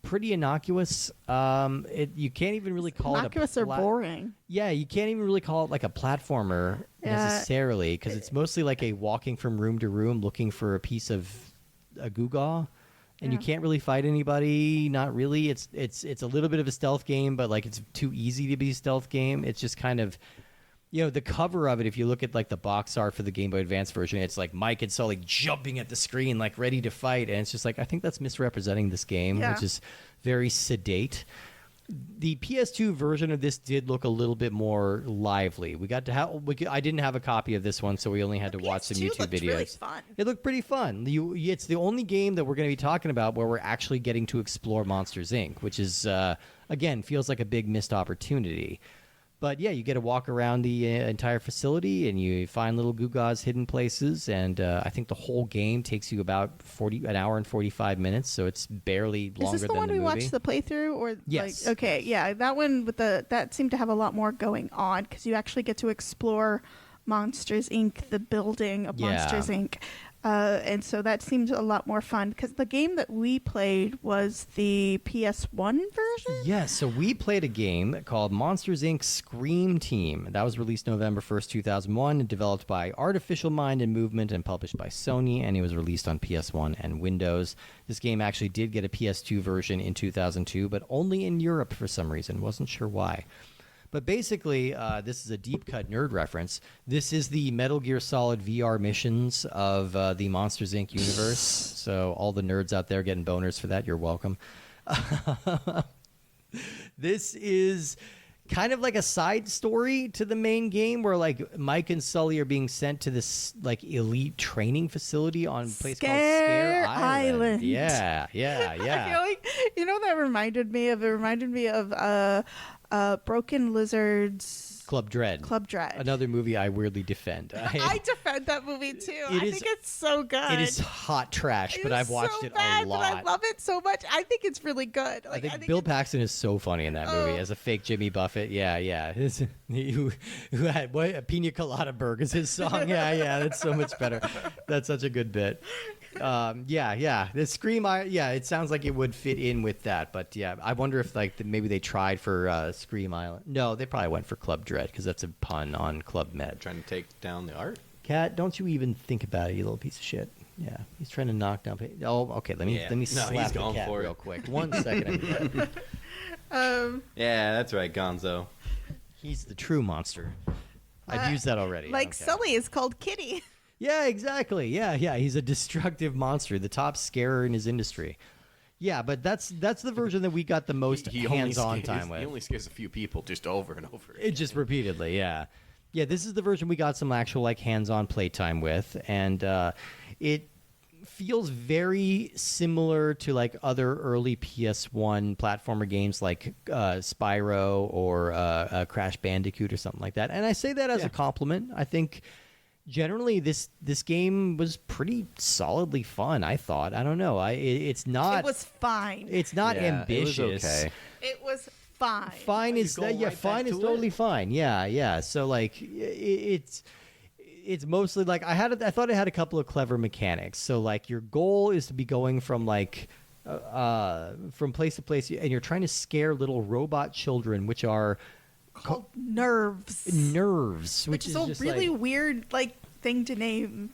pretty innocuous. You can't even really call Innocuous it or boring. Yeah, you can't even really call it like a platformer necessarily, because it's mostly like a walking from room to room looking for a piece of a gewgaw. And you can't really fight anybody. Not really. It's a little bit of a stealth game, but like it's too easy to be a stealth game. It's just kind of, the cover of it. If you look at like the box art for the Game Boy Advance version, it's like Mike and Sully jumping at the screen, like ready to fight, and it's just like I think that's misrepresenting this game, which is very sedate. The PS2 version of this did look a little bit more lively. We got to have. I didn't have a copy of this one, so we only had to watch some YouTube videos. Really fun. It looked pretty fun. It's the only game that we're going to be talking about where we're actually getting to explore Monsters Inc., which is again feels like a big missed opportunity. But yeah, you get to walk around the entire facility and you find little gewgaws hidden places. And I think the whole game takes you about an hour and 45 minutes, so it's barely longer than the movie. Is this the one we watched the playthrough? Or yes. Like, okay, yeah, that one that seemed to have a lot more going on because you actually get to explore Monsters Inc., the building of Monsters Inc. And so that seems a lot more fun because the game that we played was the PS1 version. Yes, so we played a game called Monsters Inc. Scream Team. That was released November 1st, 2001, and developed by Artificial Mind and Movement and published by Sony, and it was released on PS1 and Windows. This game actually did get a PS2 version in 2002, but only in Europe for some reason. Wasn't sure why. But basically, this is a deep cut nerd reference. This is the Metal Gear Solid VR missions of the Monsters Inc. universe. So all the nerds out there getting boners for that, you're welcome. This is kind of like a side story to the main game where like Mike and Sully are being sent to this like elite training facility on a place called Scare Island. Yeah. I feel like, that reminded me of Broken Lizard's Club Dread. Another movie I weirdly defend. I defend that movie too. I think it's so good. It is hot trash, but I've watched it a lot. But I love it so much. I think it's really good. I think Bill Paxton is so funny in that movie as a fake Jimmy Buffett. Yeah. who had a Pina Colada Burg is his song. Yeah. That's so much better. That's such a good bit. The Scream, it sounds like it would fit in with that, but yeah, I wonder if maybe they tried for Scream Island. No, they probably went for Club Dread because that's a pun on Club Med. Trying to take down the art? Cat, don't you even think about it, you little piece of shit. Yeah, he's trying to knock down. Oh, okay. Let me slap the cat real quick. 1 second. Yeah, that's right, Gonzo. He's the true monster. I've used that already. Sully is called Kitty. Yeah, exactly. Yeah. He's a destructive monster, the top scarer in his industry. Yeah, but that's the version that we got the most hands-on time with. He only scares a few people just over and over again. It just repeatedly, yeah. Yeah, this is the version we got some actual hands-on playtime with, and it feels very similar to other early PS1 platformer games like Spyro or Crash Bandicoot or something like that. And I say that as a compliment. I think generally this game was pretty solidly fun, I thought. I don't know. It's not. It was fine. It's not ambitious. It was okay. It was fine. Fine is fine is totally fine. Yeah. So it's mostly I thought it had a couple of clever mechanics. So your goal is to be going from from place to place, and you're trying to scare little robot children, which are called nerves, which is a just really weird thing to name.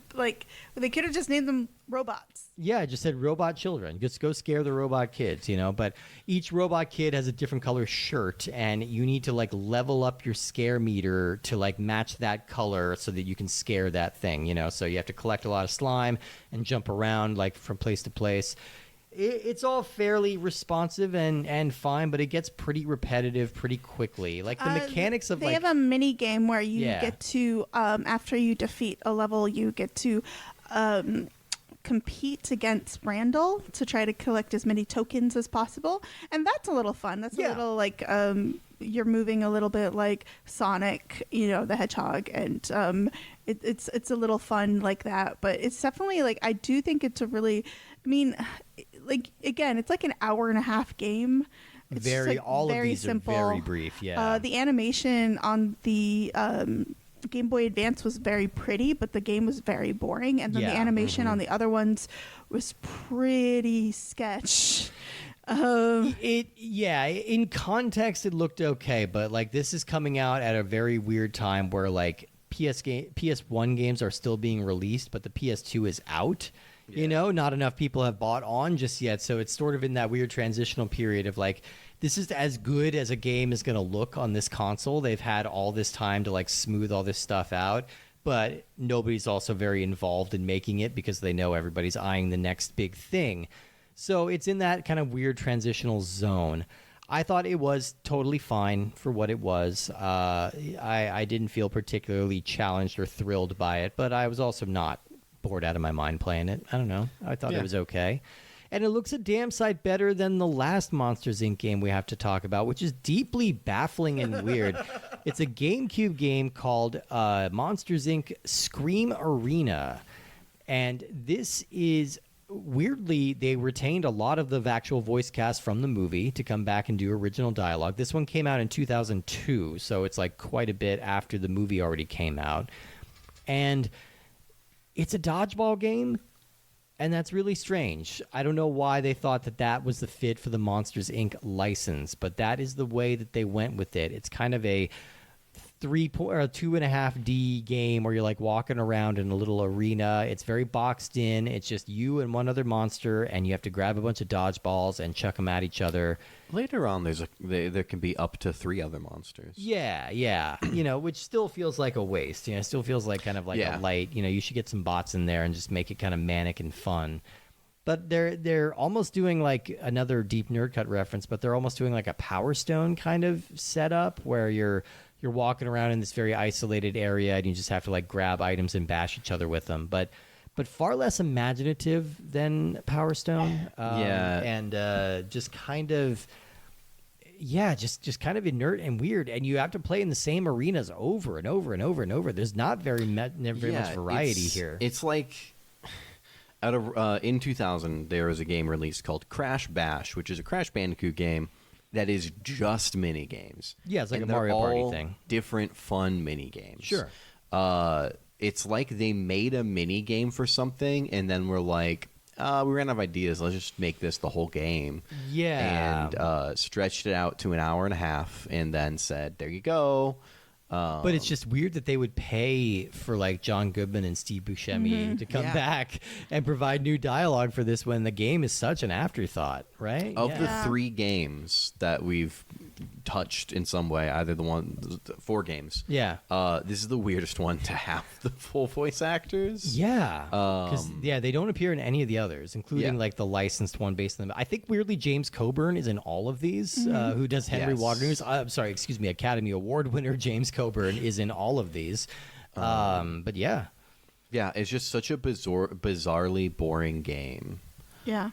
They could have just named them robots. Yeah, I just said robot children. Just go scare the robot kids, But each robot kid has a different color shirt, and you need to level up your scare meter to match that color so that you can scare that thing, So you have to collect a lot of slime and jump around from place to place. It's all fairly responsive and fine, but it gets pretty repetitive pretty quickly. The mechanics of they have a mini game where you get to after you defeat a level, you get to compete against Randall to try to collect as many tokens as possible, and that's a little fun. That's a little you're moving a little bit like Sonic, the Hedgehog, and it's a little fun like that. But it's definitely I do think it's a really, like again, it's like an hour and a half game. It's just, like, all of very these simple. are very brief. Yeah. The animation on the Game Boy Advance was very pretty, but the game was very boring. And then the animation on the other ones was pretty sketch. In context it looked okay, but like this is coming out at a very weird time where like PS1 games are still being released, but the PS2 is out. You know, not enough people have bought on just yet, so it's sort of in that weird transitional period of like, this is as good as a game is going to look on this console. They've had all this time to like smooth all this stuff out, but nobody's also very involved in making it because they know everybody's eyeing the next big thing. So it's in that kind of weird transitional zone. I thought it was totally fine for what it was. I didn't feel particularly challenged or thrilled by it, but I was also not bored out of my mind playing it. I don't know. I thought it was okay. And it looks a damn sight better than the last Monsters, Inc. game we have to talk about, which is deeply baffling and weird. It's a GameCube game called Monsters, Inc. Scream Arena. And this is... weirdly, they retained a lot of the actual voice cast from the movie to come back and do original dialogue. This one came out in 2002, so it's like quite a bit after the movie already came out. And it's a dodgeball game, and that's really strange. I don't know why they thought that that was the fit for the Monsters, Inc. license, but that is the way that they went with it. It's kind of a 2.5D game where you're like walking around in a little arena. It's very boxed in. It's just you and one other monster, and you have to grab a bunch of dodgeballs and chuck them at each other. Later on, there can be up to 3 other monsters. Yeah. You know, which still feels like a waste. You know, it still feels like kind of like a light. You know, you should get some bots in there and just make it kind of manic and fun. But they're almost doing like another Deep Nerd Cut reference, but they're almost doing like a Power Stone kind of setup where you're walking around in this very isolated area and you just have to like grab items and bash each other with them. But far less imaginative than Power Stone. And just kind of... yeah, just kind of inert and weird, and you have to play in the same arenas over and over and over and over. There's not very much variety here. It's like in 2000 there was a game released called Crash Bash, which is a Crash Bandicoot game that is just mini games. Yeah, it's like and a Mario Party all thing. Different fun mini games. Sure. It's like they made a mini game for something, and then we're like, we ran out of ideas. Let's just make this the whole game. Yeah. And stretched it out to an hour and a half, and then said, there you go. But it's just weird that they would pay for like John Goodman and Steve Buscemi to come back and provide new dialogue for this when the game is such an afterthought, right? Of the 3 games that we've touched in some way, either the 4 games. Yeah. This is the weirdest one to have the full voice actors. Yeah. Because they don't appear in any of the others, including like the licensed one based on them. I think weirdly James Coburn is in all of these, who does Henry Waternoose. I'm sorry, excuse me, Academy Award winner James Coburn is in all of these. But yeah. Yeah, it's just such a bizarrely boring game. Yeah.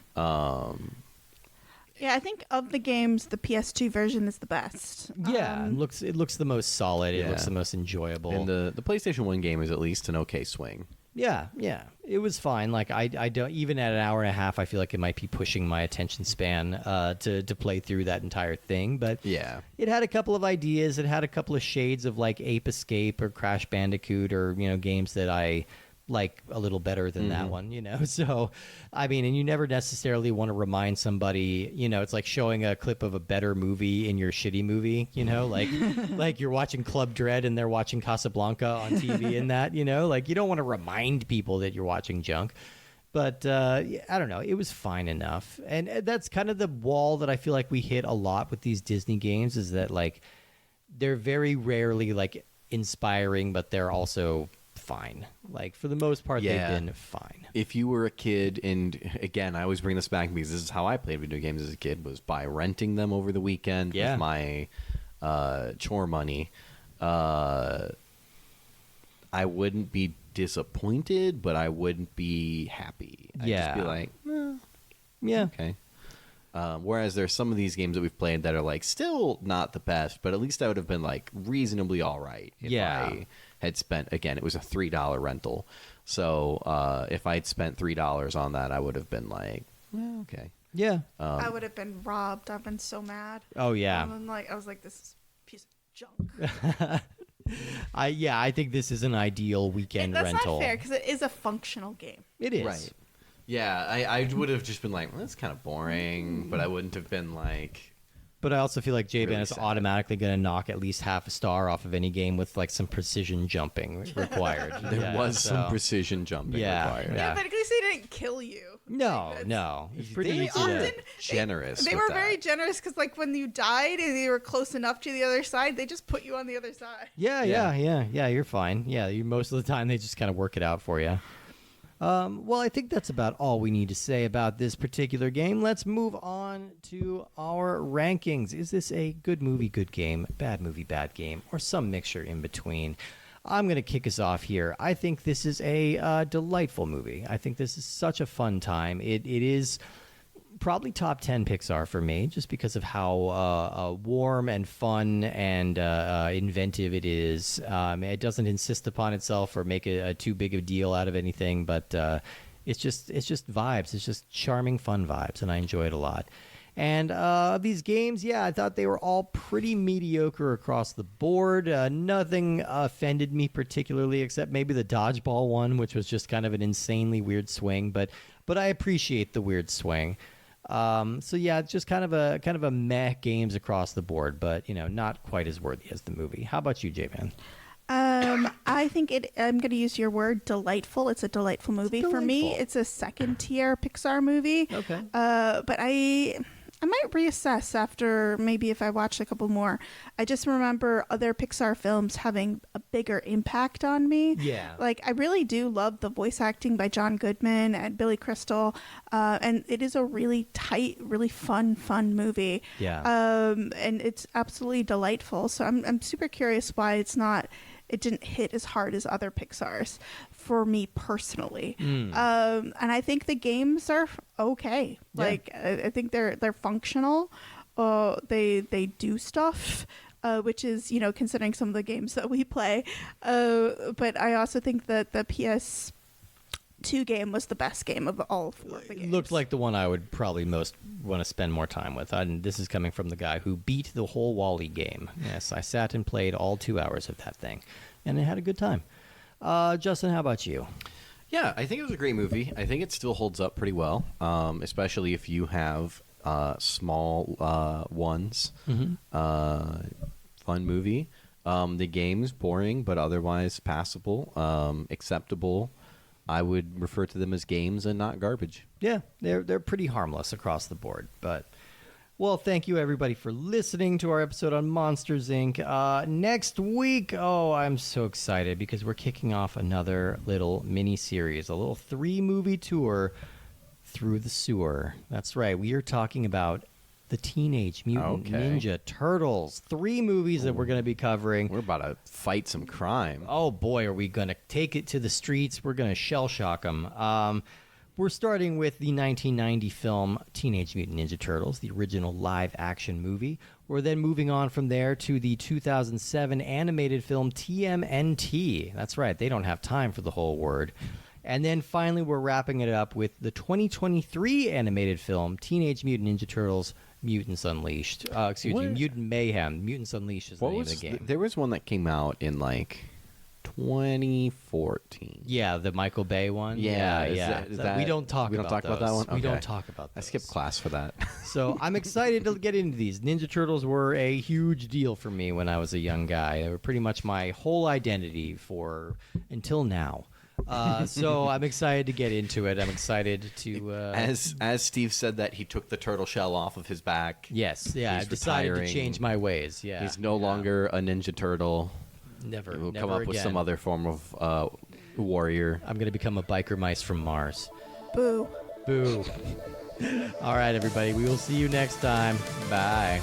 Yeah, I think of the games, the PS2 version is the best. Yeah, it looks the most solid. It looks the most enjoyable. And the PlayStation 1 game is at least an okay swing. Yeah, it was fine. Like I don't, even at an hour and a half, I feel like it might be pushing my attention span to play through that entire thing. But yeah, it had a couple of ideas. It had a couple of shades of like Ape Escape or Crash Bandicoot or games that I like a little better than that one, So, I mean, and you never necessarily want to remind somebody, it's like showing a clip of a better movie in your shitty movie, like you're watching Club Dread and they're watching Casablanca on TV and that, like you don't want to remind people that you're watching junk. But I don't know. It was fine enough. And that's kind of the wall that I feel like we hit a lot with these Disney games is that like they're very rarely like inspiring, but they're also fine. Like for the most part, they've been fine. If you were a kid, and again, I always bring this back because this is how I played video games as a kid, was by renting them over the weekend with my chore money. I wouldn't be disappointed, but I wouldn't be happy. I'd just be like, okay. Whereas there's some of these games that we've played that are like still not the best, but at least I would have been like reasonably all right if I had spent, again, it was a $3 rental. So if I'd spent $3 on that, I would have been like, okay. Yeah. I would have been robbed. I've been so mad. Oh yeah. I was like, this is a piece of junk. I think this is an ideal weekend That's rental. not fair because it is a functional game. It is. Right. Yeah, I would have just been like, well, that's kind of boring, but I wouldn't have been like... But I also feel like J-Ban Really is sad. automatically going to knock at least half a star off of any game with like some precision jumping required. There was some precision jumping required. Yeah, but at least they didn't kill you. No. It's pretty They easy were to... generous. They with were very that. generous because, like, when you died and you were close enough to the other side, they just put you on the other side. Yeah, you're fine. Yeah, most of the time they just kind of work it out for you. Well, I think that's about all we need to say about this particular game. Let's move on to our rankings. Is this a good movie, good game, bad movie, bad game, or some mixture in between? I'm going to kick us off here. I think this is a delightful movie. I think this is such a fun time. It is probably top 10 Pixar for me, just because of how warm and fun and inventive it is. It doesn't insist upon itself or make a too big a deal out of anything, but it's just vibes. It's just charming, fun vibes, and I enjoy it a lot. And these games, I thought they were all pretty mediocre across the board. Nothing offended me particularly, except maybe the dodgeball one, which was just kind of an insanely weird swing. But I appreciate the weird swing. It's just kind of a meh games across the board, but not quite as worthy as the movie. How about you, J-Man? I think I'm going to use your word, delightful. It's a delightful movie. For me, it's a second tier Pixar movie. Okay. But I might reassess after maybe if I watch a couple more. I just remember other Pixar films having a bigger impact on me. Yeah. Like, I really do love the voice acting by John Goodman and Billy Crystal. And it is a really tight, really fun movie. Yeah. And it's absolutely delightful. So I'm super curious why it didn't hit as hard as other Pixar's for me personally. And I think the games are okay. Yeah. Like, I think they're functional. They do stuff, which is, considering some of the games that we play. But I also think that the PS2 game was the best game of all four of the games. It looked like the one I would probably most want to spend more time with. And this is coming from the guy who beat the whole Wall-E game. Yes, I sat and played all 2 hours of that thing, and I had a good time. Justin, how about you? Yeah, I think it was a great movie. I think it still holds up pretty well, especially if you have small ones. Fun movie. The game's boring, but otherwise passable, acceptable. I would refer to them as games and not garbage. Yeah, they're pretty harmless across the board. But, well, thank you everybody for listening to our episode on Monsters, Inc. Next week, I'm so excited because we're kicking off another little mini-series, a little 3-movie tour through the sewer. That's right, we are talking about the Teenage Mutant Ninja Turtles. 3 movies that we're going to be covering. We're about to fight some crime. Oh boy, are we going to take it to the streets. We're going to shell shock them. We're starting with the 1990 film Teenage Mutant Ninja Turtles, the original live-action movie. We're then moving on from there to the 2007 animated film TMNT. That's right, they don't have time for the whole word. And then finally, we're wrapping it up with the 2023 animated film Teenage Mutant Ninja Turtles Mutants Unleashed. Mutant Mayhem. Mutants Unleashed is the name of the game. There was one that came out in like 2014. Yeah, the Michael Bay one. Yeah, Is that, we don't talk about that one? We don't Okay. talk about those. I skipped class for that. So I'm excited to get into these. Ninja Turtles were a huge deal for me when I was a young guy. They were pretty much my whole identity until now. So I'm excited to get into it. I'm excited to... As Steve said that, he took the turtle shell off of his back. Yes, yeah, He's I've decided retiring. to change my ways. Yeah, He's no longer a Ninja Turtle. Never. We'll never come up again. with some other form of warrior. I'm going to become a biker mice from Mars. Boo. Boo. All right, everybody. We will see you next time. Bye.